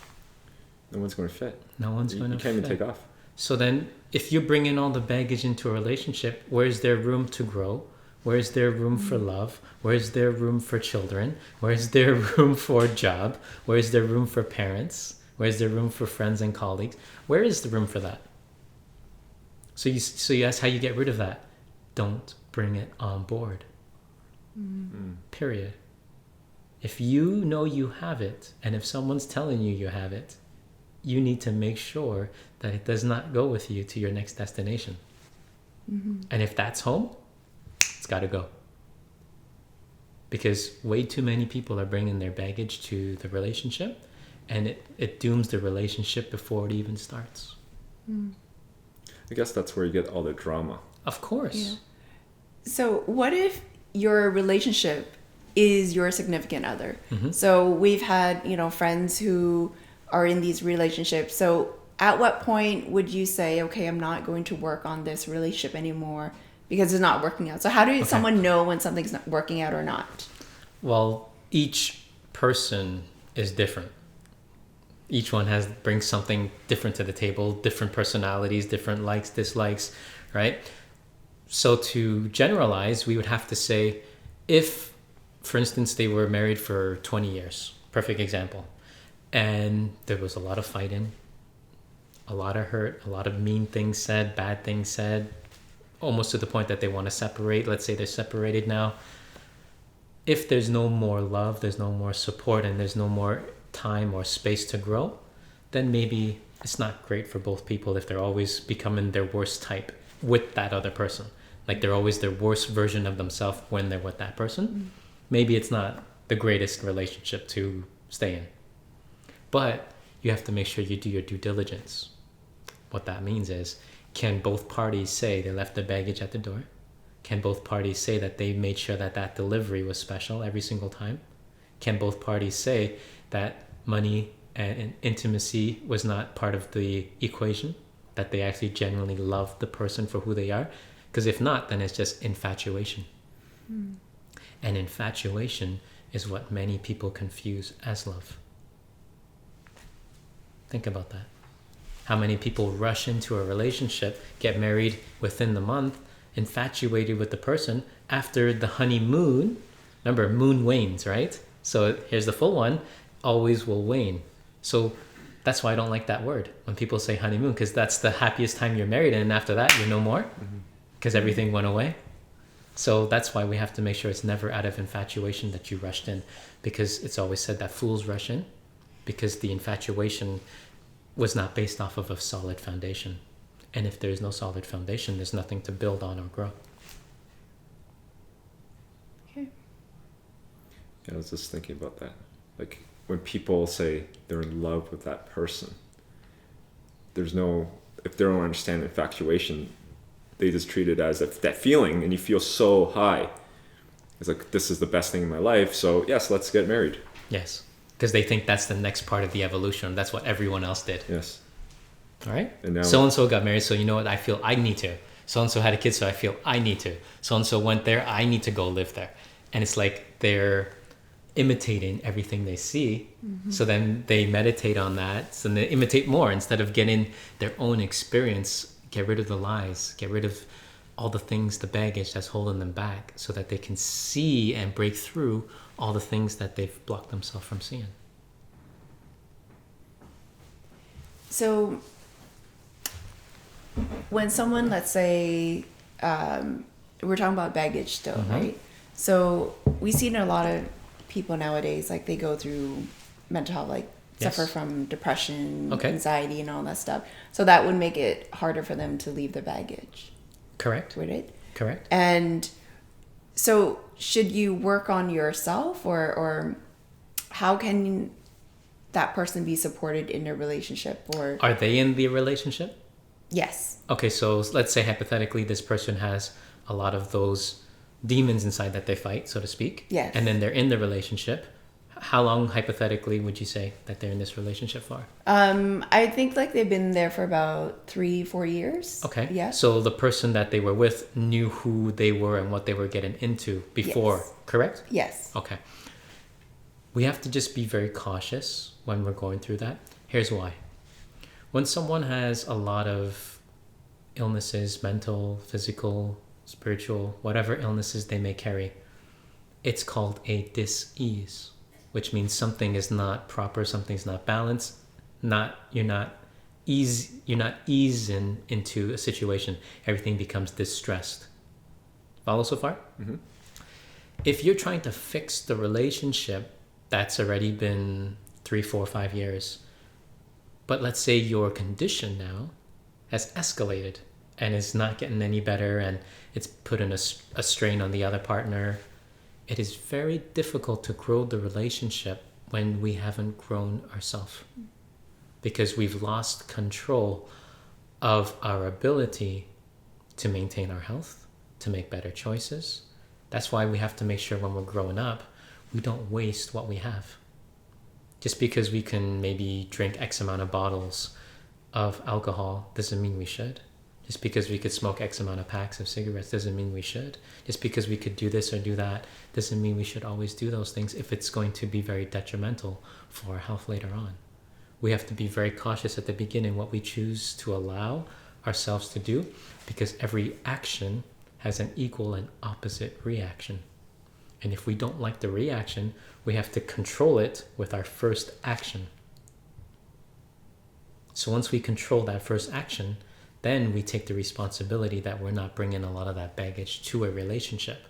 No one's going to fit. No one's going to You can't even fit. take off. So then, if you bring in all the baggage into a relationship, where's there room to grow? Where's there room for love? Where's there room for children? Where's there room for a job? Where's there room for parents? Where's there room for friends and colleagues? Where is the room for that? So you ask how you get rid of that. Don't bring it on board. Period. If you know you have it, and if someone's telling you you have it, you need to make sure that it does not go with you to your next destination. And if that's home, it's got to go. Because way too many people are bringing their baggage to the relationship, and it dooms the relationship before it even starts. I guess that's where you get all the drama. Of course. Yeah. So what if your relationship is your significant other? So we've had, friends who are in these relationships. So at what point would you say, okay, I'm not going to work on this relationship anymore because it's not working out? So how does someone know when something's not working out or not? Well, each person is different. Each one brings something different to the table, different personalities, different likes, dislikes, right? So to generalize, we would have to say, if, for instance, they were married for 20 years, perfect example, and there was a lot of fighting, a lot of hurt, a lot of mean things said, bad things said, almost to the point that they want to separate. Let's say they're separated now. If there's no more love, there's no more support, and there's no more time or space to grow, then maybe it's not great for both people if they're always becoming their worst type with that other person. Like they're always their worst version of themselves when they're with that person. Maybe it's not the greatest relationship to stay in. But you have to make sure you do your due diligence. What that means is, can both parties say they left their baggage at the door? Can both parties say that they made sure that that delivery was special every single time? Can both parties say that money and intimacy was not part of the equation? That they actually genuinely love the person for who they are? Because if not, then it's just infatuation. And infatuation is what many people confuse as love. Think about that. How many people rush into a relationship, get married within the month, infatuated with the person after the honeymoon. Remember, moon wanes, right? So here's the full one, always will wane. So that's why I don't like that word when people say honeymoon, because that's the happiest time you're married, and after that you're no more because everything went away. So that's why we have to make sure it's never out of infatuation that you rushed in, because it's always said that fools rush in because the infatuation was not based off of a solid foundation. And if there's no solid foundation, there's nothing to build on or grow. I was just thinking about that. Like when people say they're in love with that person, there's no, if they don't understand infatuation, they just treat it as that feeling, and you feel so high. It's like, this is the best thing in my life, so yes, let's get married. Yes. Because they think that's the next part of the evolution. That's what everyone else did. Yes. All right? And now, So-and-so got married, so you know what? I feel I need to. So-and-so had a kid, so I feel I need to. So-and-so went there, I need to go live there. And it's like they're imitating everything they see. Mm-hmm. So then they meditate on that. So they imitate more instead of getting their own experience. Get rid of the lies. Get rid of all the things, the baggage that's holding them back, so that they can see and break through all the things that they've blocked themselves from seeing. So when someone, let's say, we're talking about baggage still, Mm-hmm. right? So we see in a lot of people nowadays, like they go through mental health, like Yes. suffer from depression, Okay. anxiety, and all that stuff. So that would make it harder for them to leave their baggage, Correct. would it? Correct. And so should you work on yourself, or how can that person be supported in a relationship? Or Are they in the relationship? yes. Okay, so let's say hypothetically this person has a lot of those demons inside that they fight, so to speak. Yes. And then they're in the relationship. How long, hypothetically, would you say that they're in this relationship for? I think like they've been there for about 3-4 years. Okay. Yeah. So the person that they were with knew who they were and what they were getting into before, Yes. correct? Yes. Okay. We have to just be very cautious when we're going through that. Here's why. When someone has a lot of illnesses, mental, physical, spiritual, whatever illnesses they may carry, it's called a dis-ease, which means something is not proper, something's not balanced, you're not easing into a situation. Everything becomes distressed. Follow so far? Mm-hmm. If you're trying to fix the relationship that's already been 3, 4, 5 years, but let's say your condition now has escalated and is not getting any better, and it's putting a strain on the other partner, it is very difficult to grow the relationship when we haven't grown ourselves, because we've lost control of our ability to maintain our health, to make better choices. That's why we have to make sure when we're growing up, we don't waste what we have. Just because we can maybe drink X amount of bottles of alcohol doesn't mean we should. Just because we could smoke X amount of packs of cigarettes doesn't mean we should. Just because we could do this or do that doesn't mean we should always do those things if it's going to be very detrimental for our health later on. We have to be very cautious at the beginning what we choose to allow ourselves to do, because every action has an equal and opposite reaction. And if we don't like the reaction, we have to control it with our first action. So once we control that first action, then we take the responsibility that we're not bringing a lot of that baggage to a relationship,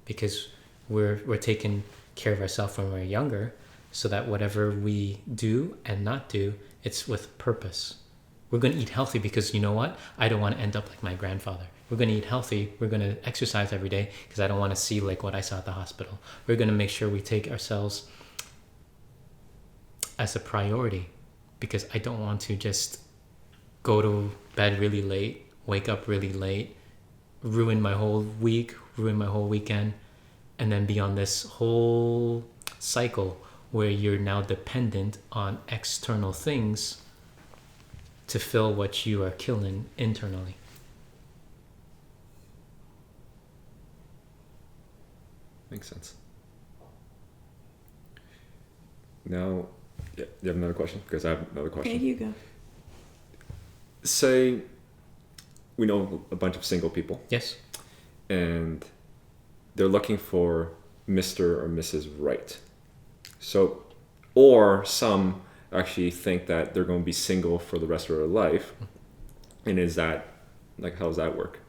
because we're taking care of ourselves when we're younger, so that whatever we do and not do, it's with purpose. We're going to eat healthy because, you know what? I don't want to end up like my grandfather. We're going to eat healthy. We're going to exercise every day because I don't want to see like what I saw at the hospital. We're going to make sure we take ourselves as a priority, because I don't want to just go to bed really late, wake up really late, ruin my whole week, ruin my whole weekend, and then be on this whole cycle where you're now dependent on external things to fill what you are killing internally. Makes sense. Now, yeah, you have another question? Because I have another question. Okay, you go. Say we know a bunch of single people, Yes. and they're looking for Mr. or Mrs. Right. So, or some actually think that they're going to be single for the rest of their life. And is that, like, how does that work?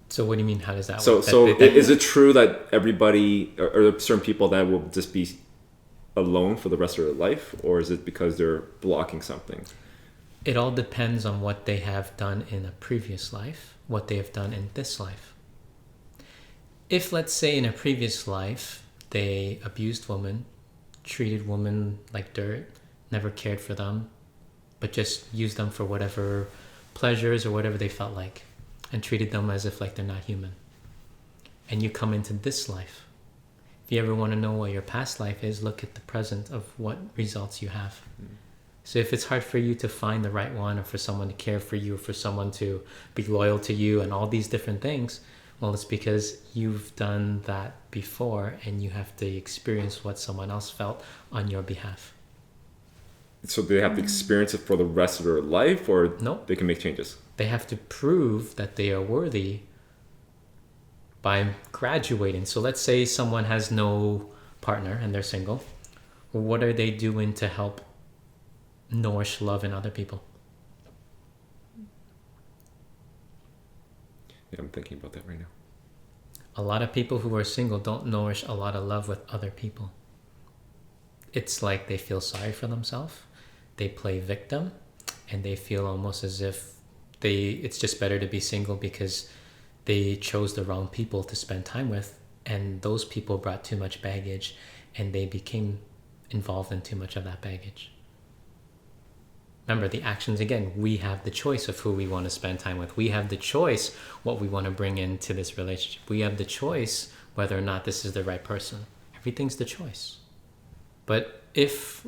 So what do you mean, how does that So, work? is it true that everybody, or certain people that will just be alone for the rest of their life? Or is it because they're blocking something? It all depends on what they have done in a previous life, what they have done in this life. If, let's say, in a previous life, they abused women, treated women like dirt, never cared for them, but just used them for whatever pleasures or whatever they felt like, and treated them as if like they're not human. And you come into this life. If you ever want to know what your past life is, look at the present of what results you have. So if it's hard for you to find the right one, or for someone to care for you, or for someone to be loyal to you and all these different things, well, it's because you've done that before and you have to experience what someone else felt on your behalf. So they have to experience it for the rest of their life, or No. they can make changes? They have to prove that they are worthy by graduating. So let's say someone has no partner and they're single. Well, what are they doing to help nourish love in other people? Yeah, I'm thinking about that right now. A lot of people who are single don't nourish a lot of love with other people. It's like they feel sorry for themselves. They play victim, and they feel almost as if it's just better to be single because they chose the wrong people to spend time with, and those people brought too much baggage, and they became involved in too much of that baggage. Remember, the actions, again, we have the choice of who we want to spend time with. We have the choice what we want to bring into this relationship. We have the choice whether or not this is the right person. Everything's the choice. But if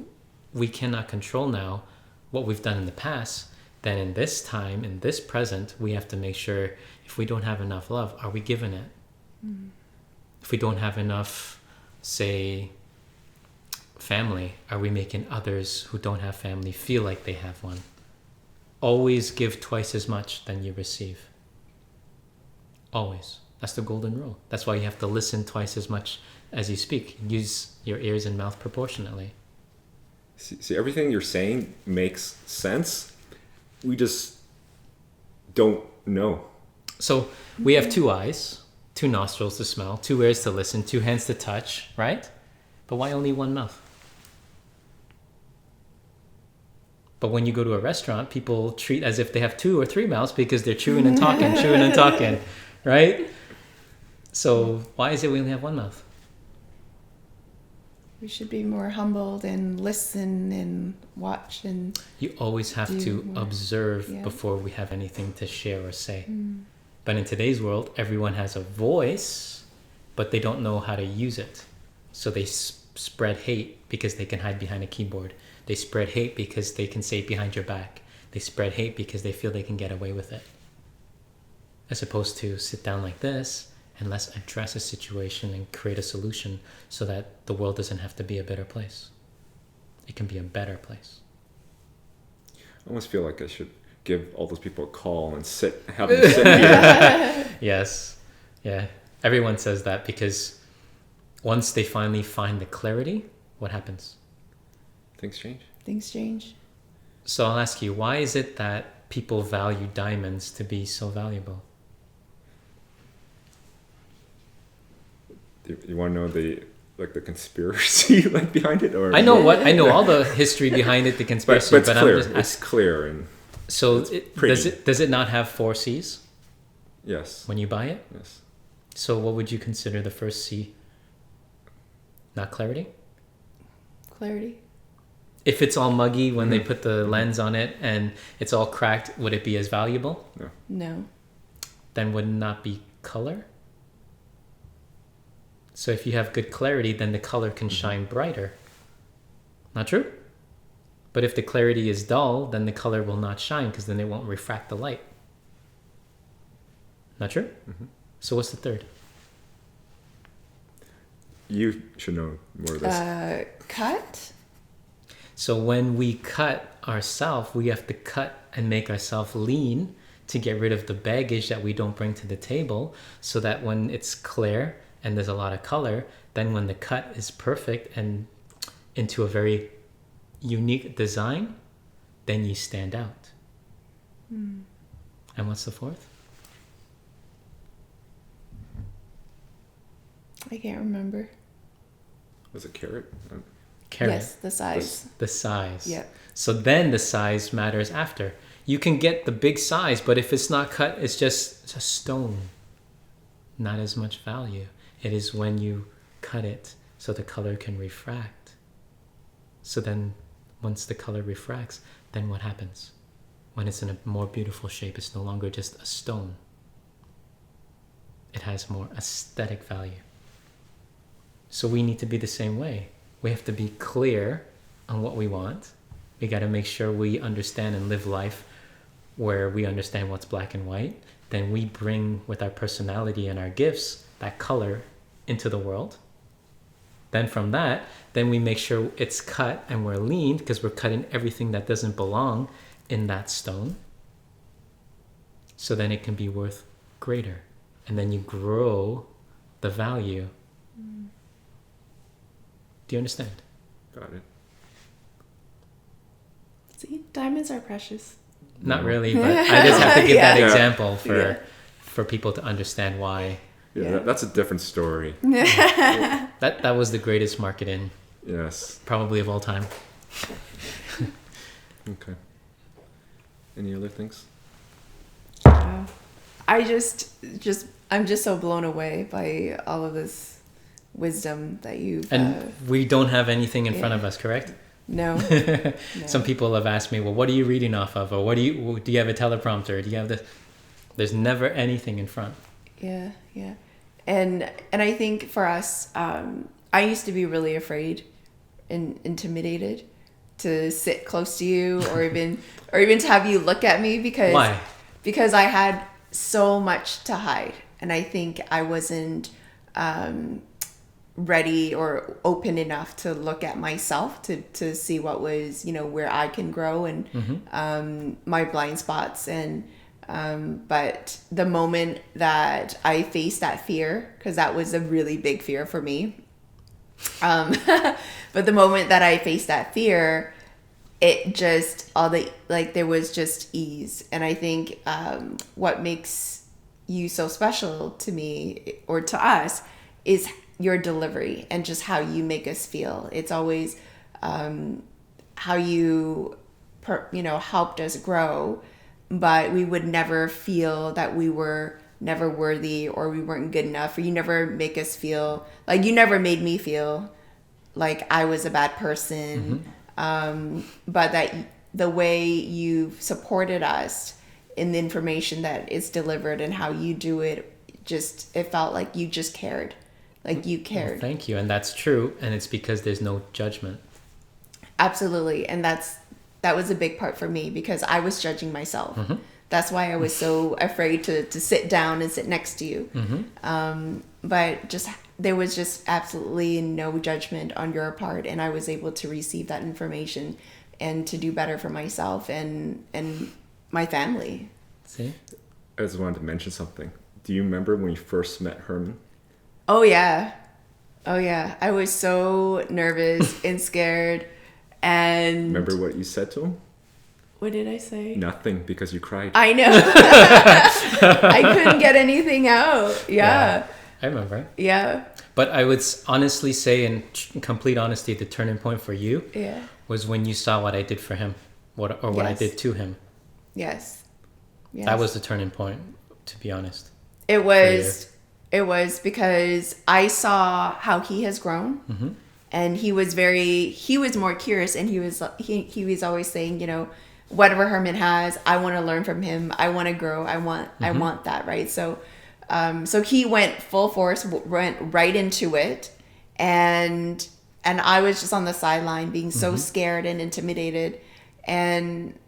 we cannot control now what we've done in the past, then in this time, in this present, we have to make sure if we don't have enough love, are we giving it? If we don't have enough, say, family, are we making others who don't have family feel like they have one? Always give twice as much than you receive. Always. That's the golden rule. That's why you have to listen twice as much as you speak. Use your ears and mouth proportionately. See, everything you're saying makes sense. We just don't know. So we have 2 eyes, 2 nostrils to smell, 2 ears to listen, 2 hands to touch, right? But why only 1 mouth? But when you go to a restaurant, people treat as if they have 2 or 3 mouths because they're chewing and talking, right? So why is it we only have 1 mouth? We should be more humbled and listen and watch and... You always have do to more. observe Yeah. before we have anything to share or say. But in today's world, everyone has a voice, but they don't know how to use it. So they spread hate because they can hide behind a keyboard. They spread hate because they can say it behind your back. They spread hate because they feel they can get away with it. As opposed to sit down like this and let's address a situation and create a solution so that the world doesn't have to be a better place. It can be a better place. I almost feel like I should give all those people a call and have them sit here. Yes. Yeah. Everyone says that because once they finally find the clarity, what happens? Things change. Things change. So I'll ask you, why is it that people value diamonds to be so valuable? You want to know the conspiracy behind it, or I know all the history behind it, the conspiracy, but it's clear. I'm just It's clear, and so pretty. does it not have 4 C's yes, when you buy it? yes. So what would you consider the first C? Not clarity? Clarity. If it's all muggy when they put the lens on it and it's all cracked, would it be as valuable? No. Then would it not be color? So if you have good clarity, then the color can shine brighter. Not true? But if the clarity is dull, then the color will not shine because then it won't refract the light. Not true? So what's the third? You should know more of this. Cut. So when we cut ourselves, we have to cut and make ourselves lean to get rid of the baggage that we don't bring to the table, so that when it's clear and there's a lot of color, then when the cut is perfect and into a very unique design, then you stand out. And what's the fourth? I can't remember. Was it carrot? Carrot. Yes, the size. The size. Yep. So then the size matters after. You can get the big size, but if it's not cut, it's just a stone. Not as much value. It is when you cut it so the color can refract. So then once the color refracts, then what happens? When it's in a more beautiful shape, it's no longer just a stone. It has more aesthetic value. So we need to be the same way. We have to be clear on what we want. We got to make sure we understand and live life where we understand what's black and white. Then we bring with our personality and our gifts that color into the world. Then from that, then we make sure it's cut and we're lean because we're cutting everything that doesn't belong in that stone. So then it can be worth greater. And then you grow the value. Do you understand? Got it. See, diamonds are precious. Not really, but I just have to give that Yeah. example for people to understand why. Yeah, that's a different story. That was the greatest marketing Yes. probably of all time. Okay. Any other things? Wow. I'm just so blown away by all of this wisdom that you've. And we don't have anything in front of us, correct? No. Some people have asked me, well, what are you reading off of? Or do you have a teleprompter? Do you have this? There's never anything in front. Yeah. And I think for us, I used to be really afraid and intimidated to sit close to you or even to have you look at me because Why? Because I had so much to hide, and I think I wasn't ready or open enough to look at myself to see what was, where I can grow and my blind spots. And but the moment that I faced that fear, because that was a really big fear for me, but the moment that I faced that fear, it just there was just ease. And I think what makes you so special to me or to us is your delivery and just how you make us feel. It's always how you helped us grow, but we would never feel that we were never worthy or we weren't good enough, or you never make us feel like, you never made me feel like I was a bad person. But that the way you supported us in the information that is delivered and how you do it, it felt like you just cared. Like you cared. Well, thank you. And that's true. And it's because there's no judgment. Absolutely. And that was a big part for me because I was judging myself. That's why I was so afraid to sit down and sit next to you. But there was just absolutely no judgment on your part, and I was able to receive that information and to do better for myself and my family. See? I just wanted to mention something. Do you remember when you first met Herman? Oh yeah. I was so nervous and scared. And Remember what you said to him? what did I say? Nothing, because you cried. I know. I couldn't get anything out. Yeah. I remember. Yeah. But I would honestly say, in complete honesty, the turning point for you was when you saw what I did for him, what I did to him. Yes. That was the turning point, to be honest. It was because I saw how he has grown, and he was more curious, and he was always saying, whatever Herman has, I want to learn from him. I want to grow. I want that. Right. So he went full force, went right into it. And I was just on the sideline being so scared and intimidated. And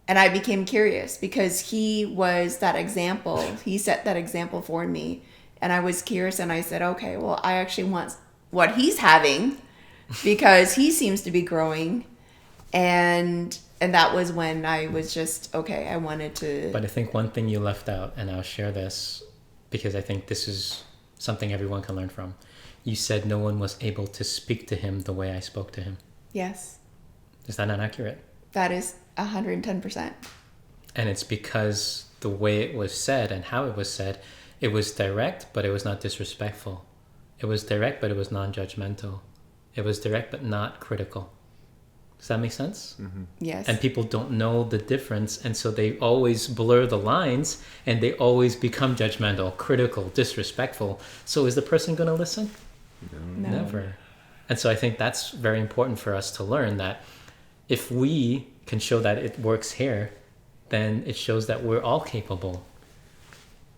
I became curious because he was that example. He set that example for me. And I was curious, and I said, okay, well, I actually want what he's having because he seems to be growing. And that was when I was just, okay, I wanted to. But I think one thing you left out, and I'll share this because I think this is something everyone can learn from. You said no one was able to speak to him the way I spoke to him. Yes. Is that not accurate? That is 110%. And it's because the way it was said and how it was said, it was direct, but it was not disrespectful. It was direct, but it was non-judgmental. It was direct, but not critical. Does that make sense? Yes. And people don't know the difference, and so they always blur the lines, and they always become judgmental, critical, disrespectful. So is the person going to listen? No. Never. And so I think that's very important for us to learn, that if we can show that it works here, then it shows that we're all capable.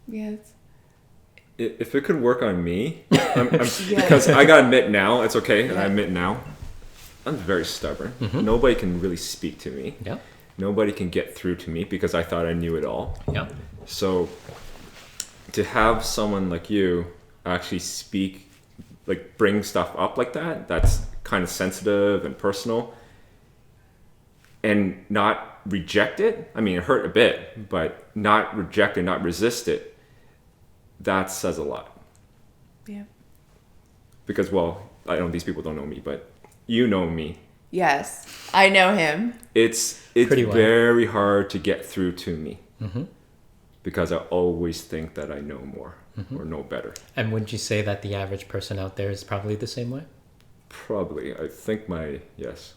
Yes. If it could work on me, because I gotta admit now, it's okay, and I admit now, I'm very stubborn. Nobody can really speak to me. Yeah. Nobody can get through to me because I thought I knew it all. Yeah. So to have someone like you actually speak, like bring stuff up like that, that's kind of sensitive and personal, and not reject it. I mean, it hurt a bit, but not reject it, not resist it. That says a lot. Yeah. Because, well, I know these people don't know me, but you know me. Yes, I know him. It's Pretty well. very hard to get through to me. Because I always think that I know more or know better. And would you say that the average person out there is probably the same way? Probably. I think yes.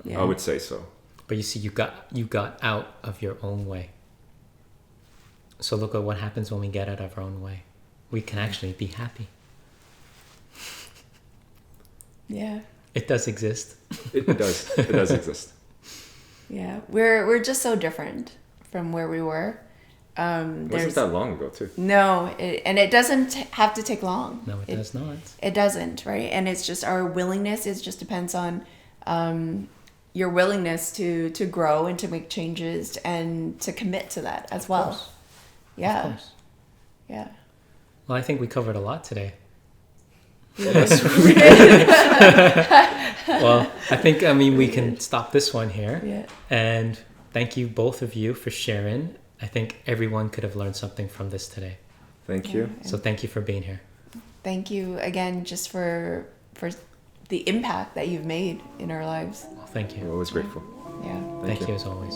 Yeah. I would say so. But you see, you got out of your own way. So look at what happens when we get out of our own way. We can actually be happy. Yeah. It does exist. It does. It does exist. Yeah. We're just so different from where we were. It wasn't that long ago, too. No, and it doesn't have to take long. No, it does not. It doesn't, right? And it's just our willingness. It just depends on your willingness to grow and to make changes and to commit to that as well. Course. Yeah. Of course. Yeah. Well, I think we covered a lot today. Yes. Well, I think, we can stop this one here. Yeah. And thank you, both of you, for sharing. I think everyone could have learned something from this today. Thank you. So thank you for being here. Thank you again just for the impact that you've made in our lives. Well, thank I'm you. always grateful. Yeah. Thank you as always.